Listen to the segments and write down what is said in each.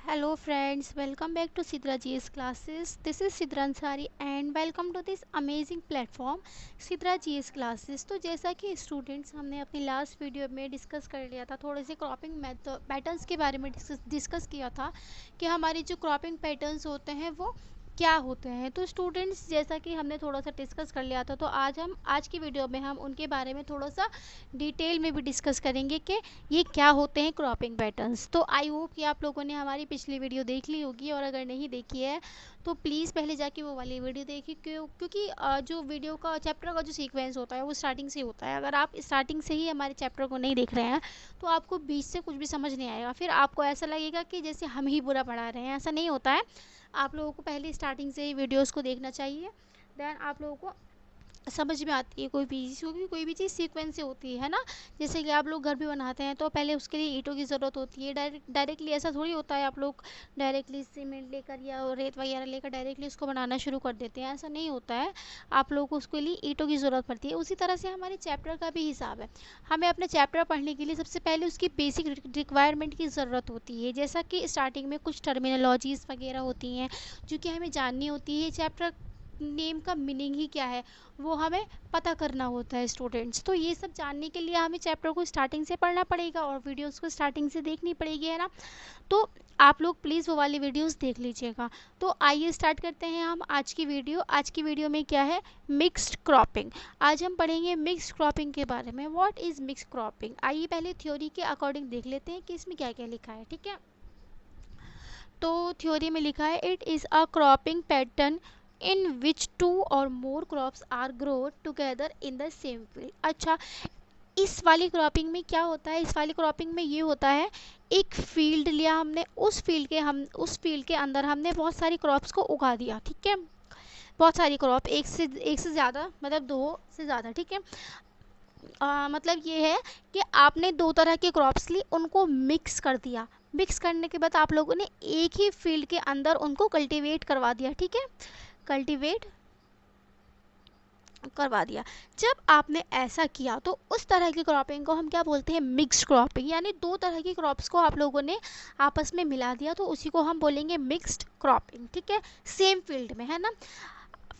Hello friends, welcome back to Sidra GS classes. This is Sidra Ansari and welcome to this amazing platform Sidra GS classes. तो जैसा कि students हमने अपनी last video में discuss कर लिया था, थोड़े से क्रॉपिंग पैटर्न्स के बारे में डिस्कस किया था कि हमारी जो क्रॉपिंग पैटर्न्स होते हैं वो क्या होते हैं। तो स्टूडेंट्स जैसा कि हमने थोड़ा सा डिस्कस कर लिया था, तो आज की वीडियो में हम उनके बारे में थोड़ा सा डिटेल में भी डिस्कस करेंगे कि ये क्या होते हैं क्रॉपिंग पैटर्न्स। तो आई होप कि आप लोगों ने हमारी पिछली वीडियो देख ली होगी, और अगर नहीं देखी है तो प्लीज़ पहले जाके वो वाली वीडियो देखिए, क्योंकि जो वीडियो का चैप्टर का जो सीक्वेंस होता है वो स्टार्टिंग से होता है। अगर आप स्टार्टिंग से ही हमारे चैप्टर को नहीं देख रहे हैं तो आपको बीच से कुछ भी समझ नहीं आएगा, फिर आपको ऐसा लगेगा कि जैसे हम ही बुरा पढ़ा रहे हैं। ऐसा नहीं होता है, आप लोगों को पहले स्टार्टिंग से ही वीडियोज़ को देखना चाहिए, देन आप लोगों को समझ में आती है कोई भी चीज़, क्योंकि कोई भी चीज़ सीक्वेंस से होती है ना। जैसे कि आप लोग घर भी बनाते हैं तो पहले उसके लिए ईंटों की ज़रूरत होती है। डायरेक्टली ऐसा थोड़ी होता है आप लोग डायरेक्टली सीमेंट लेकर या रेत वगैरह लेकर डायरेक्टली उसको बनाना शुरू कर देते हैं। ऐसा नहीं होता है, आप लोग को उसके लिए ईंटों की ज़रूरत पड़ती है। उसी तरह से हमारे चैप्टर का भी हिसाब है। हमें अपने चैप्टर पढ़ने के लिए सबसे पहले उसकी बेसिक रिक्वायरमेंट की ज़रूरत होती है। जैसा कि स्टार्टिंग में कुछ टर्मिनोलॉजीज़ वगैरह होती हैं जो कि हमें जाननी होती है। चैप्टर नेम का मीनिंग ही क्या है वो हमें पता करना होता है स्टूडेंट्स। तो ये सब जानने के लिए हमें चैप्टर को स्टार्टिंग से पढ़ना पड़ेगा और वीडियोस को स्टार्टिंग से देखनी पड़ेगी, है ना। तो आप लोग प्लीज़ वो वाली वीडियोस देख लीजिएगा। तो आइए स्टार्ट करते हैं हम आज की वीडियो। आज की वीडियो में क्या है, मिक्स्ड क्रॉपिंग। आज हम पढ़ेंगे मिक्स्ड क्रॉपिंग के बारे में। What is mixed cropping. आइए पहले थ्योरी के अकॉर्डिंग देख लेते हैं कि इसमें क्या क्या लिखा है, ठीक है। तो थ्योरी में लिखा है, it is a cropping pattern in which two or more crops are grow together in the same field. अच्छा, इस वाली क्रॉपिंग में क्या होता है, इस वाली क्रॉपिंग में ये होता है, एक फील्ड लिया हमने, उस फील्ड के अंदर हमने बहुत सारी क्रॉप्स को उगा दिया, ठीक है। बहुत सारी क्रॉप, एक से ज़्यादा, मतलब दो से ज़्यादा, ठीक है। मतलब ये है कि आपने दो तरह के क्रॉप्स ली, उनको मिक्स कर दिया। मिक्स करने के बाद आप लोगों ने एक ही फील्ड के अंदर उनको कल्टीवेट करवा दिया, ठीक है। कल्टीवेट करवा दिया। जब आपने ऐसा किया तो उस तरह की क्रॉपिंग को हम क्या बोलते हैं, मिक्स्ड क्रॉपिंग। यानी दो तरह की क्रॉप्स को आप लोगों ने आपस में मिला दिया, तो उसी को हम बोलेंगे मिक्स्ड क्रॉपिंग, ठीक है। सेम फील्ड में, है ना।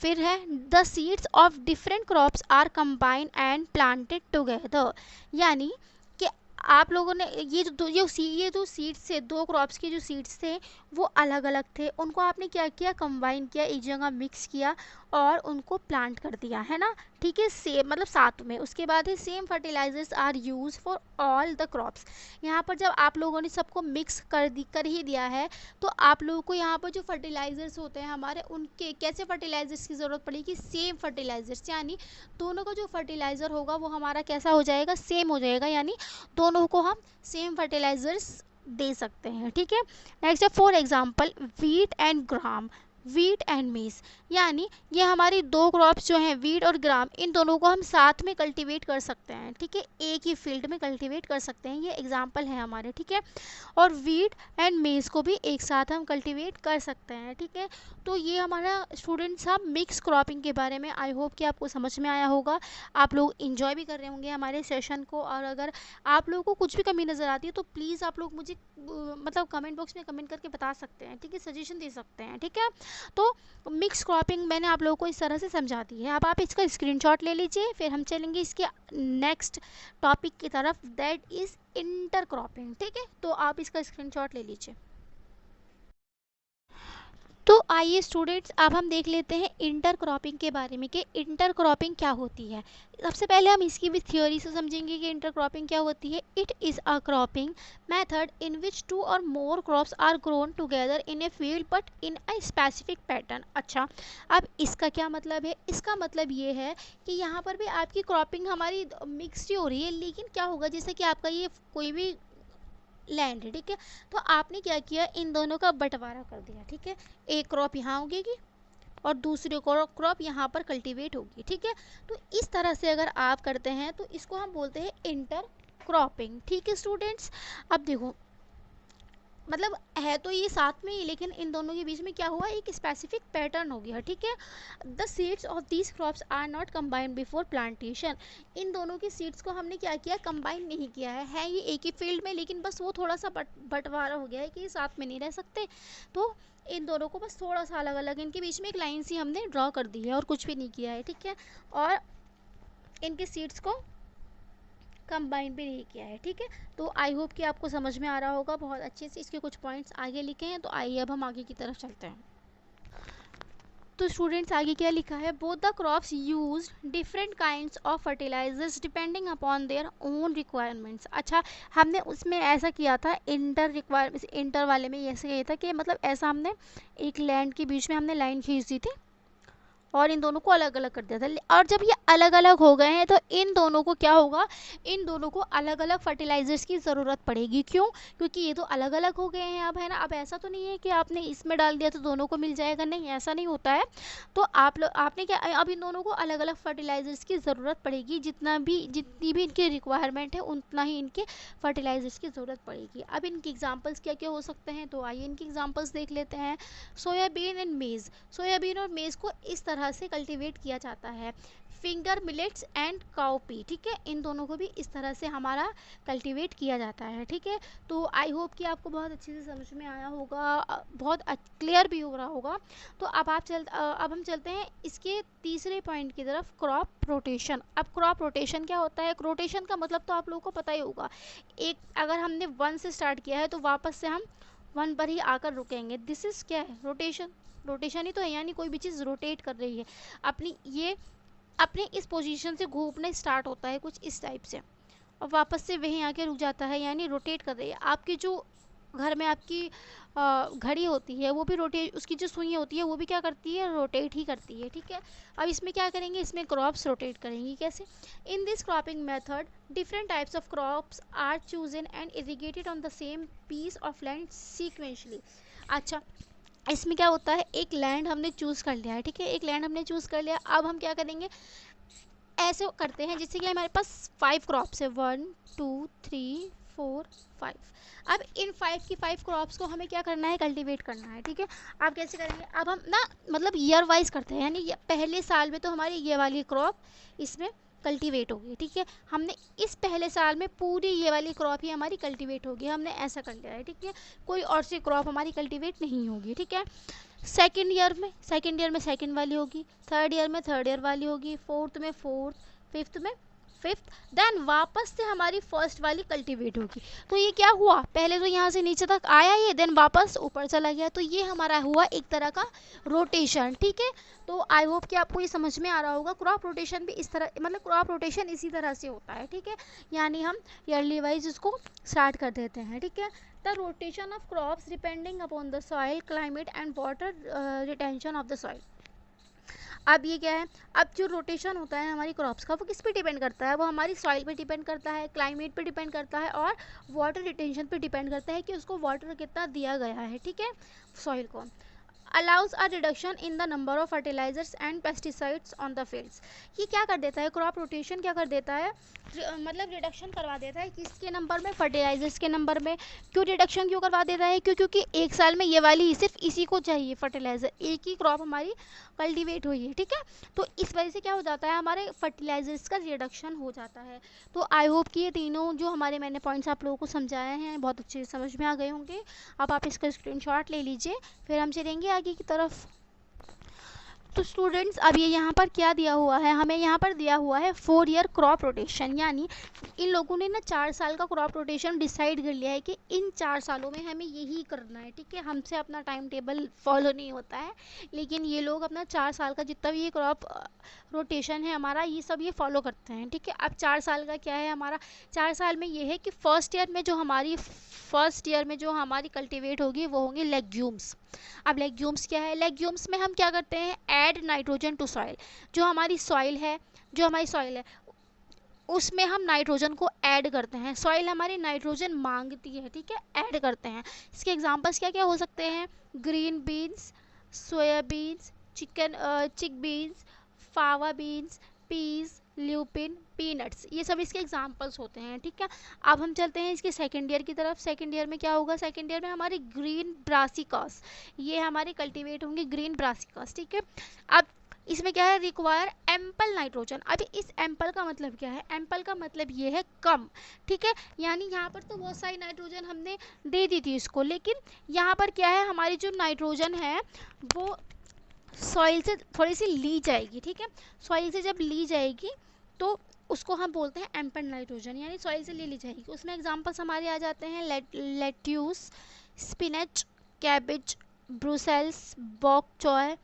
फिर है, the seeds of different crops are combined and planted together. यानी कि आप लोगों ने ये जो सीड्स थे, दो क्रॉप्स के जो सीड्स थे वो अलग अलग थे, उनको आपने क्या किया, कंबाइन किया, एक जगह मिक्स किया और उनको प्लांट कर दिया, है ना। ठीक है, सेम मतलब साथ में। उसके बाद है, same fertilisers are use for all the crops. यहाँ पर जब आप लोगों ने सबको मिक्स कर ही दिया है, तो आप लोगों को यहाँ पर जो फर्टिलाइज़र्स होते हैं हमारे, उनके कैसे फर्टिलाइज़र्स की ज़रूरत पड़ेगी, सेम फर्टिलाइज़र्स। यानी दोनों का जो फर्टिलाइज़र होगा वो हमारा कैसा हो जाएगा, सेम हो जाएगा। यानी दोनों को हम सेम फर्टिलाइज़र्स दे सकते हैं, ठीक है। नेक्स्ट है, for example wheat and gram, wheat and मेज। यानी ये हमारी दो क्रॉप्स जो हैं, वीट और ग्राम, इन दोनों को हम साथ में कल्टीवेट कर सकते हैं, ठीक है। एक ही फील्ड में कल्टीवेट कर सकते हैं, ये एग्जांपल है हमारे, ठीक है। और वीट एंड मेज को भी एक साथ हम कल्टीवेट कर सकते हैं, ठीक है। तो ये हमारा स्टूडेंट्स हम मिक्स क्रॉपिंग के बारे में, आई होप कि आपको समझ में आया होगा। आप लोग इंजॉय भी कर रहे होंगे हमारे सेशन को, और अगर आप लोगों को कुछ भी कमी नज़र आती है तो प्लीज़ आप लोग मुझे मतलब कमेंट बॉक्स में कमेंट करके बता सकते हैं, ठीक है। सजेशन दे सकते हैं, ठीक है। तो मिक्स क्रॉपिंग मैंने आप लोगों को इस तरह से समझा दी है। अब आप इसका स्क्रीनशॉट ले लीजिए, फिर हम चलेंगे इसके नेक्स्ट टॉपिक की तरफ, दैट इज़ इंटर क्रॉपिंग, ठीक है। तो आप इसका स्क्रीनशॉट ले लीजिए। तो आइए स्टूडेंट्स, अब हम देख लेते हैं इंटर क्रॉपिंग के बारे में कि इंटर क्रॉपिंग क्या होती है। सबसे पहले हम इसकी भी थ्योरी से समझेंगे कि इंटर क्रॉपिंग क्या होती है। It is a cropping method in which two or more crops are grown together in a field but in a specific pattern. अच्छा, अब इसका क्या मतलब है, इसका मतलब ये है कि यहाँ पर भी आपकी क्रॉपिंग हमारी मिक्स ही हो रही है, लेकिन क्या होगा, जैसे कि आपका ये कोई भी लैंड है, ठीक है। तो आपने क्या किया, इन दोनों का बंटवारा कर दिया, ठीक है। एक क्रॉप यहाँ उगेगी और दूसरी क्रॉप यहाँ पर कल्टीवेट होगी, ठीक है। तो इस तरह से अगर आप करते हैं तो इसको हम बोलते हैं इंटर क्रॉपिंग, ठीक है स्टूडेंट्स। अब देखो, मतलब है तो ये साथ में ही, लेकिन इन दोनों के बीच में क्या हुआ, एक स्पेसिफिक पैटर्न हो गया, ठीक है। The seeds of these crops are not combined before plantation. इन दोनों की सीड्स को हमने क्या किया, कंबाइन नहीं किया है ये एक ही फील्ड में, लेकिन बस वो थोड़ा सा बंटवारा हो गया है कि ये साथ में नहीं रह सकते। तो इन दोनों को बस थोड़ा सा अलग अलग, इनके बीच में एक लाइन सी हमने ड्रॉ कर दी है और कुछ भी नहीं किया है, ठीक है। और इनके सीड्स को कंबाइन भी नहीं किया है, ठीक है। तो आई होप कि आपको समझ में आ रहा होगा बहुत अच्छे से। इसके कुछ पॉइंट्स आगे लिखे हैं, तो आइए अब हम आगे की तरफ चलते हैं। तो स्टूडेंट्स आगे क्या लिखा है, both the crops use different kinds of fertilisers depending upon their own requirements. अच्छा, हमने उसमें ऐसा किया था, इंटर वाले में ऐसे किया था कि मतलब ऐसा हमने एक लैंड के बीच में हमने लाइन खींच दी थी और इन दोनों को अलग अलग कर दिया था। और जब ये अलग अलग हो गए हैं तो इन दोनों को क्या होगा, इन दोनों को अलग अलग फर्टिलाइजर्स की ज़रूरत पड़ेगी। क्यों, क्योंकि ये तो अलग अलग हो गए हैं अब, है ना। अब ऐसा तो नहीं है कि आपने इसमें डाल दिया तो दोनों को मिल जाएगा, नहीं, ऐसा नहीं होता है। तो आपने क्या, अब इन दोनों को अलग अलग फर्टिलाइजर्स की ज़रूरत पड़ेगी, जितनी भी इनकी रिक्वायरमेंट है उतना ही इनके फर्टिलाइजर्स की ज़रूरत पड़ेगी। अब इनके एग्जाम्पल्स क्या क्या हो सकते हैं, तो आइए इनके एग्जाम्पल्स देख लेते हैं। सोयाबीन एंड मेज़। सोयाबीन और मेज़ को इस तरह से कल्टीवेट किया जाता है। फिंगर मिलेट्स एंड काउपी, ठीक है, इन दोनों को भी इस तरह से हमारा कल्टीवेट किया जाता है, ठीक है। तो आई होप कि आपको बहुत अच्छे से समझ में आया होगा, बहुत क्लियर भी हो रहा होगा। तो अब हम चलते हैं इसके तीसरे पॉइंट की तरफ, क्रॉप रोटेशन। अब क्रॉप रोटेशन क्या होता है, रोटेशन का मतलब तो आप लोगों को पता ही होगा। एक अगर हमने 1 से स्टार्ट किया है तो वापस से हम 1 पर ही आकर रुकेंगे। दिस इज़ क्या है, रोटेशन। रोटेशन ही तो है, यानी कोई भी चीज़ रोटेट कर रही है अपनी इस पोजीशन से घूमने स्टार्ट होता है कुछ इस टाइप से, और वापस से वहीं आके रुक जाता है, यानी रोटेट कर रही है। आपकी जो घर में आपकी घड़ी होती है वो भी रोटेट, उसकी जो सुई होती है वो भी क्या करती है, रोटेट ही करती है, ठीक है। अब इसमें क्या करेंगे, इसमें क्रॉप्स रोटेट करेंगी कैसे। In this cropping method different types of crops are chosen and irrigated on the same piece of land sequentially. अच्छा, इसमें क्या होता है, एक लैंड हमने चूज़ कर लिया है, ठीक है, एक लैंड हमने चूज़ कर लिया। अब हम क्या करेंगे, ऐसे करते हैं जैसे कि हमारे पास 5 क्रॉप्स है, 1 2 3 4 5। अब इन 5 की 5 क्रॉप्स को हमें क्या करना है, कल्टीवेट करना है, ठीक है। अब कैसे करेंगे, अब हम ना मतलब ईयर वाइज करते हैं, यानी पहले साल में तो हमारी ये वाली क्रॉप इसमें कल्टीवेट होगी, ठीक है। हमने इस पहले साल में पूरी ये वाली क्रॉप ही हमारी कल्टीवेट होगी, हमने ऐसा कर लिया है, ठीक है। कोई और सी क्रॉप हमारी कल्टीवेट नहीं होगी, ठीक है। सेकेंड ईयर में सेकेंड वाली होगी, थर्ड ईयर में थर्ड ईयर वाली होगी, फोर्थ में फोर्थ, फिफ्थ में फिफ्थ, देन वापस से हमारी फर्स्ट वाली कल्टीवेट होगी। तो ये क्या हुआ, पहले तो यहाँ से नीचे तक आया ये, देन वापस ऊपर चला गया, तो ये हमारा हुआ एक तरह का रोटेशन, ठीक है। तो आई होप कि आपको ये समझ में आ रहा होगा। क्रॉप रोटेशन भी इस तरह, मतलब क्रॉप रोटेशन इसी तरह से होता है, ठीक है। यानी हम ईयरली वाइज इसको स्टार्ट कर देते हैं, ठीक है। The rotation of crops depending upon the soil, climate and water retention of the soil. अब ये क्या है, अब जो रोटेशन होता है हमारी क्रॉप्स का वो किस पे डिपेंड करता है, वो हमारी सॉइल पे डिपेंड करता है, क्लाइमेट पे डिपेंड करता है और वाटर रिटेंशन पे डिपेंड करता है कि उसको वाटर कितना दिया गया है, ठीक है, सॉइल को। Allows a reduction in the number of fertilisers and pesticides on the fields. ये क्या कर देता है, क्रॉप रोटेशन क्या कर देता है, मतलब रिडक्शन करवा देता है किसके नंबर में, फर्टिलाइजर्स के नंबर में। क्यों रिडक्शन क्यों करवा देता है, क्योंकि एक साल में ये वाली सिर्फ इसी को चाहिए फर्टिलाइजर, एक ही क्रॉप हमारी कल्टीवेट हुई है, ठीक है। तो इस वजह से क्या हो जाता है, हमारे फर्टिलाइजर्स का रिडक्शन हो जाता है। तो आई होप कि ये तीनों जो हमारे मैंने पॉइंट्स आप लोगों को समझाए हैं बहुत अच्छे से समझ में आ गए होंगे। अब आप इसका स्क्रीनशॉट ले लीजिए, फिर हम चलेंगे आगे की तरफ। तो स्टूडेंट्स अब ये यहाँ पर क्या दिया हुआ है, हमें यहाँ पर दिया हुआ है 4 ईयर क्रॉप रोटेशन, यानी इन लोगों ने ना 4 साल का क्रॉप रोटेशन डिसाइड कर लिया है कि इन 4 सालों में हमें यही करना है, ठीक है। हमसे अपना टाइम टेबल फॉलो नहीं होता है, लेकिन ये लोग अपना 4 साल का जितना भी ये क्रॉप रोटेशन है हमारा, ये सब ये फॉलो करते हैं, ठीक है। अब 4 साल का क्या है हमारा, 4 साल में ये है कि फर्स्ट ईयर में जो हमारी कल्टीवेट होगी वो होंगे लेग्यूम्स। अब लेग्यूम्स क्या है, लेग्यूम्स में हम क्या करते हैं, ऐड नाइट्रोजन टू सॉइल। जो हमारी सॉइल है उसमें हम नाइट्रोजन को ऐड करते हैं, सॉइल हमारी नाइट्रोजन मांगती है, ठीक है, ऐड करते हैं। इसके एग्जांपल्स क्या क्या हो सकते हैं, green beans, soybeans, chick beans, fava beans, peas, lupin, peanuts, ये सब इसके एग्जांपल्स होते हैं, ठीक है। अब हम चलते हैं इसके सेकेंड ईयर की तरफ। सेकेंड ईयर में क्या होगा, सेकेंड ईयर में हमारे ग्रीन ब्रासिकास, ये हमारे कल्टीवेट होंगे ग्रीन ब्रासिकास, ठीक है। अब इसमें क्या है, रिक्वायर एम्पल नाइट्रोजन। अभी इस एम्पल का मतलब क्या है, एम्पल का मतलब ये है कम, ठीक है। यानी यहाँ पर तो बहुत सारी नाइट्रोजन हमने दे दी थी इसको, लेकिन यहाँ पर क्या है, हमारी जो नाइट्रोजन है वो सॉइल से थोड़ी सी ली जाएगी, ठीक है। सॉइल से जब ली जाएगी तो उसको हम बोलते हैं एम्पल नाइट्रोजन, यानी सॉइल से ले ली जाएगी। उसमें एग्जांपल्स हमारे आ जाते हैं लेट्यूस, स्पिनच, कैबेज, ब्रुसेल्स, बॉक चॉय,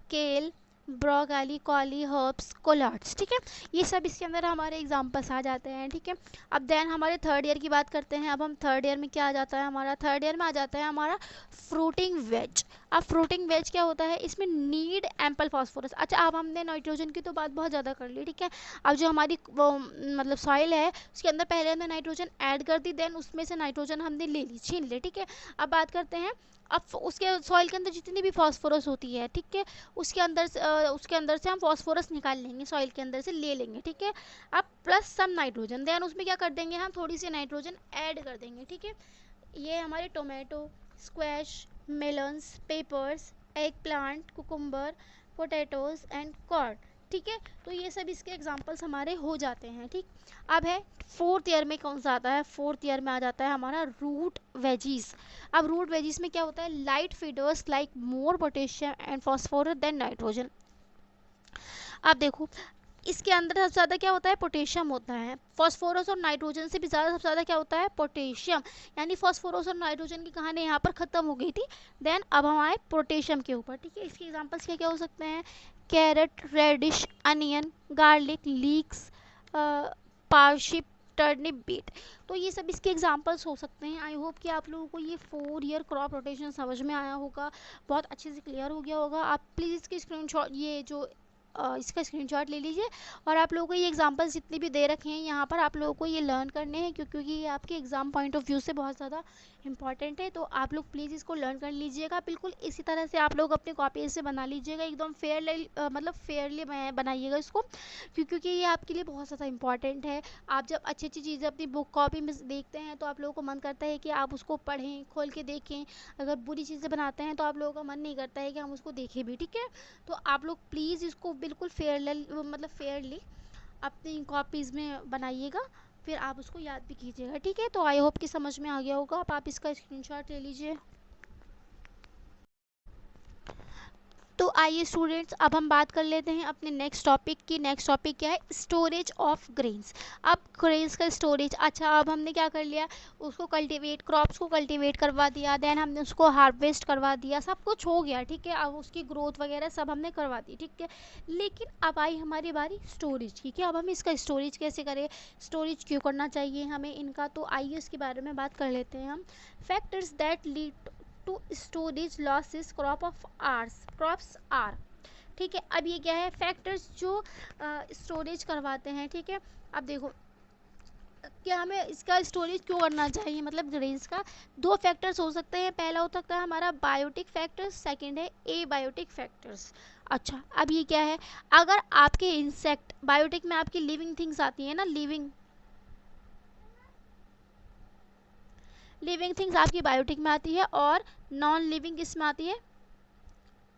केल, ब्रोकली, कॉली, हर्ब्स, कोलार्ड्स, ठीक है। ये सब इसके अंदर हमारे एग्जांपल्स आ जाते हैं, ठीक है। अब देन हमारे थर्ड ईयर की बात करते हैं। अब हम थर्ड ईयर में क्या आ जाता है, हमारा थर्ड ईयर में आ जाता है हमारा फ्रूटिंग वेज। अब फ्रूटिंग वेज क्या होता है, इसमें नीड एम्पल फास्फोरस। अच्छा, अब हमने नाइट्रोजन की तो बात बहुत ज़्यादा कर ली, ठीक है। अब जो हमारी वो मतलब सॉइल है उसके अंदर पहले हमने नाइट्रोजन ऐड कर दी, देन उसमें से नाइट्रोजन हमने ले ली, छीन ले, ठीक है। अब बात करते हैं, अब उसके सॉइल के अंदर जितनी भी फास्फोरस होती है, ठीक है, उसके अंदर से हम फास्फोरस निकाल लेंगे, सॉइल के अंदर से ले लेंगे, ठीक है। अब प्लस सम नाइट्रोजन, देन उसमें क्या कर देंगे, हम थोड़ी सी नाइट्रोजन ऐड कर देंगे, ठीक है। ये हमारे tomato, squash, melons, papers, egg plant, cucumber, potatoes and corn, ठीक है। तो ये सब इसके एग्जांपल्स हमारे हो जाते हैं, ठीक। अब है फोर्थ ईयर में कौन सा आता है, फोर्थ ईयर में आ जाता है हमारा रूट वेजीज। अब रूट वेजीज में क्या होता है, light feeders like more potassium and phosphorus than nitrogen. अब देखो, इसके अंदर सबसे ज़्यादा क्या होता है, पोटेशियम होता है। फॉस्फोरस और नाइट्रोजन से भी ज़्यादा सबसे ज़्यादा क्या होता है, पोटेशियम। यानी फॉस्फोरस और नाइट्रोजन की कहानी यहाँ पर ख़त्म हो गई थी। देन अब हम आए पोटेशियम के ऊपर, ठीक है। इसके एग्जांपल्स क्या क्या हो सकते हैं, carrot, radish, onion, garlic, leeks, parsnip, turnip, beet. तो ये सब इसके एग्जांपल्स हो सकते हैं। आई होप कि आप लोगों को ये 4 ईयर क्रॉप रोटेशन समझ में आया होगा, बहुत अच्छे से क्लियर हो गया होगा। आप प्लीज़ इसकी स्क्रीनशॉट, ये जो इसका स्क्रीनशॉट ले लीजिए, और आप लोगों को ये एग्जांपल्स जितने भी दे रखे हैं यहाँ पर आप लोगों को ये लर्न करने हैं, क्योंकि ये आपके एग्ज़ाम पॉइंट ऑफ व्यू से बहुत ज़्यादा इंपॉर्टेंट है। तो आप लोग प्लीज़ इसको लर्न कर लीजिएगा। बिल्कुल इसी तरह से आप लोग अपने कॉपी से बना लीजिएगा, एकदम फेयरली मतलब फेयरली बनाइएगा इसको, क्योंकि ये आपके लिए बहुत ज़्यादा इंपॉर्टेंट है। आप जब अच्छी अच्छी चीज़ें अपनी बुक कॉपी में देखते हैं तो आप लोगों को मन करता है कि आप उसको पढ़ें, खोल के देखें। अगर बुरी चीज़ें बनाते हैं तो आप लोगों का मन नहीं करता है कि हम उसको देखें भी, ठीक है। तो आप लोग प्लीज़ इसको बिल्कुल फेयरली अपनी कॉपीज़ में बनाइएगा, फिर आप उसको याद भी कीजिएगा, ठीक है। तो आई होप कि समझ में आ गया होगा। अब आप इसका स्क्रीनशॉट ले लीजिए। तो आइए स्टूडेंट्स, अब हम बात कर लेते हैं अपने नेक्स्ट टॉपिक की। नेक्स्ट टॉपिक क्या है, स्टोरेज ऑफ ग्रेन्स। अब ग्रेन्स का स्टोरेज, अच्छा अब हमने क्या कर लिया, उसको कल्टीवेट, क्रॉप्स को कल्टीवेट करवा दिया, देन हमने उसको हार्वेस्ट करवा दिया, सब कुछ हो गया, ठीक है। अब उसकी ग्रोथ वगैरह सब हमने करवा दी, ठीक है। लेकिन अब आई हमारी बारी स्टोरेज, ठीक है। अब हम इसका स्टोरेज कैसे करें, स्टोरेज क्यों करना चाहिए हमें इनका, तो आइए इसके बारे में बात कर लेते हैं हम। Factors that lead to storage losses crops are, ठीक है। अब ये क्या है, फैक्टर्स जो स्टोरेज करवाते हैं, ठीक है। अब देखो, क्या हमें इसका स्टोरेज क्यों करना चाहिए, मतलब ग्रेन्स का दो फैक्टर्स हो सकते हैं। पहला हो सकता है हमारा बायोटिक फैक्टर्स, सेकंड है एबायोटिक फैक्टर्स। अच्छा, अब ये क्या है, अगर आपके इंसेक्ट, बायोटिक में आपकी लिविंग थिंग्स आती है ना, लिविंग थिंग्स आपकी बायोटिक में आती है, और नॉन लिविंग किस में आती है,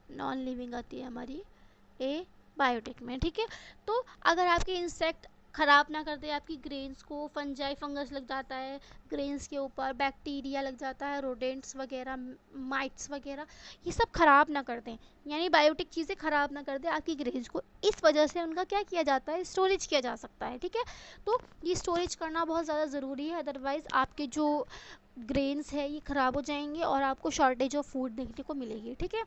नॉन लिविंग आती है हमारी ए बायोटिक में, ठीक है। तो अगर आपके इंसेक्ट ख़राब ना कर दे आपकी ग्रेन्स को, फंजाई फंगस लग जाता है ग्रेन्स के ऊपर, बैक्टीरिया लग जाता है, रोडेंट्स वगैरह, माइट्स वगैरह, ये सब ख़राब ना कर दें, यानी बायोटिक चीज़ें ख़राब ना कर दें आपकी ग्रेन्स को, इस वजह से उनका क्या किया जाता है, स्टोरेज किया जा सकता है, ठीक है। तो ये स्टोरेज करना बहुत ज़्यादा ज़रूरी है, अदरवाइज़ आपके जो ग्रेन्स है ये ख़राब हो जाएंगे और आपको शॉर्टेज ऑफ फूड देखने को मिलेगी, ठीक है।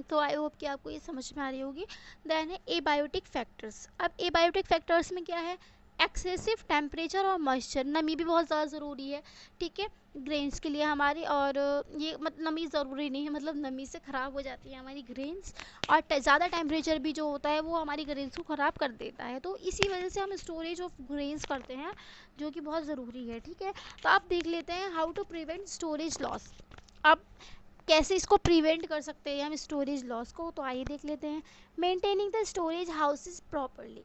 तो आई होप कि आपको ये समझ में आ रही होगी। देन है एबायोटिक फैक्टर्स। अब एबायोटिक फैक्टर्स में क्या है, एक्सेसिव टेम्परेचर और मॉइस्चर, नमी भी बहुत ज़्यादा ज़रूरी है, ठीक है, ग्रेन्स के लिए हमारी। और ये नमी ज़रूरी नहीं है, मतलब नमी से ख़राब हो जाती है हमारी ग्रेन्स, और ज़्यादा टेम्परेचर भी जो होता है वो हमारी ग्रेन्स को ख़राब कर देता है। तो इसी वजह से हम स्टोरेज ऑफ ग्रेन्स करते हैं, जो कि बहुत ज़रूरी है, ठीक है। तो आप देख लेते हैं how to prevent storage loss. अब कैसे इसको प्रिवेंट कर सकते हैं हम स्टोरेज लॉस को, तो आइए देख लेते हैं। Maintaining the storage houses properly.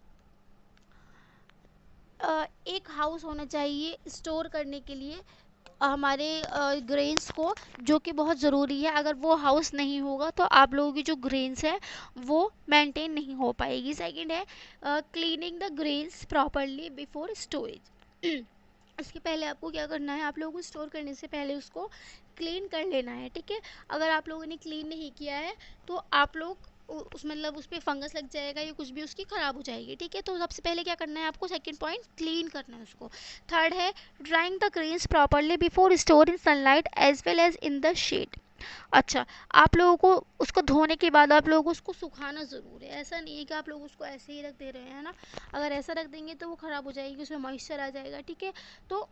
एक हाउस होना चाहिए स्टोर करने के लिए हमारे ग्रेन्स को, जो कि बहुत ज़रूरी है। अगर वो हाउस नहीं होगा तो आप लोगों की जो ग्रेन्स है वो मेंटेन नहीं हो पाएगी। सेकंड है cleaning the grains properly before storage. इसके पहले आपको क्या करना है, आप लोगों को स्टोर करने से पहले उसको क्लीन कर लेना है, ठीक है। अगर आप लोगों ने क्लीन नहीं किया है तो आप लोग उस मतलब उस पर फंगस लग जाएगा या कुछ भी उसकी ख़राब हो जाएगी, ठीक है। तो सबसे पहले क्या करना है आपको, सेकंड पॉइंट क्लीन करना है उसको। थर्ड है drying the grains properly before store in sunlight as well as in the shade. अच्छा, आप लोगों को उसको धोने के बाद आप लोगों को उसको सुखाना ज़रूर है। ऐसा नहीं है कि आप लोग उसको ऐसे ही रख दे रहे हैं ना। अगर ऐसा रख देंगे तो वो ख़राब हो जाएगी, उसमें मॉइस्चर आ जाएगा, ठीक है। तो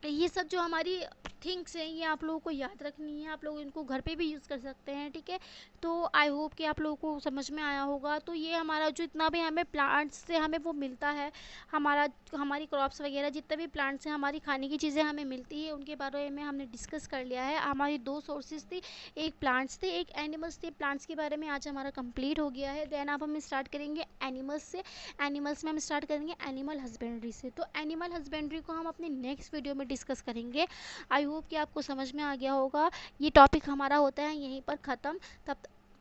ये सब जो हमारी थिंग्स हैं ये आप लोगों को याद रखनी है। आप लोग इनको घर पे भी यूज़ कर सकते हैं, ठीक है। तो आई होप कि आप लोगों को समझ में आया होगा। तो ये हमारा जो इतना भी हमें प्लांट्स से हमें वो मिलता है, हमारी क्रॉप्स वगैरह जितने भी प्लांट्स हैं, हमारी खाने की चीज़ें हमें मिलती है, उनके बारे में हमने डिस्कस कर लिया है। हमारी दो सोर्सेज थी, एक प्लांट्स थे, एक एनिमल्स थे। प्लांट्स के बारे में आज हमारा कंप्लीट हो गया है। देन अब हम स्टार्ट करेंगे एनिमल्स से। एनिमल्स में हम स्टार्ट करेंगे एनिमल हस्बेंड्री से। तो एनिमल हस्बेंड्री को हम अपने नेक्स्ट वीडियो में डिस्कस करेंगे। आई होप कि आपको समझ में आ गया होगा। ये टॉपिक हमारा होता है यहीं पर ख़त्म। तब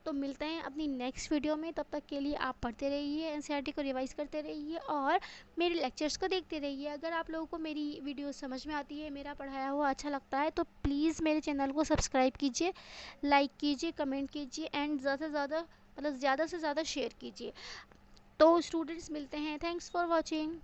तो मिलते हैं अपनी नेक्स्ट वीडियो में। तब तक के लिए आप पढ़ते रहिए, एनसीईआरटी को रिवाइज करते रहिए और मेरे लेक्चर्स को देखते रहिए। अगर आप लोगों को मेरी वीडियो समझ में आती है, मेरा पढ़ाया हुआ अच्छा लगता है, तो प्लीज़ मेरे चैनल को सब्सक्राइब कीजिए, लाइक कीजिए, कमेंट कीजिए एंड ज़्यादा से ज़्यादा शेयर कीजिए। तो स्टूडेंट्स मिलते हैं। Thanks for watching.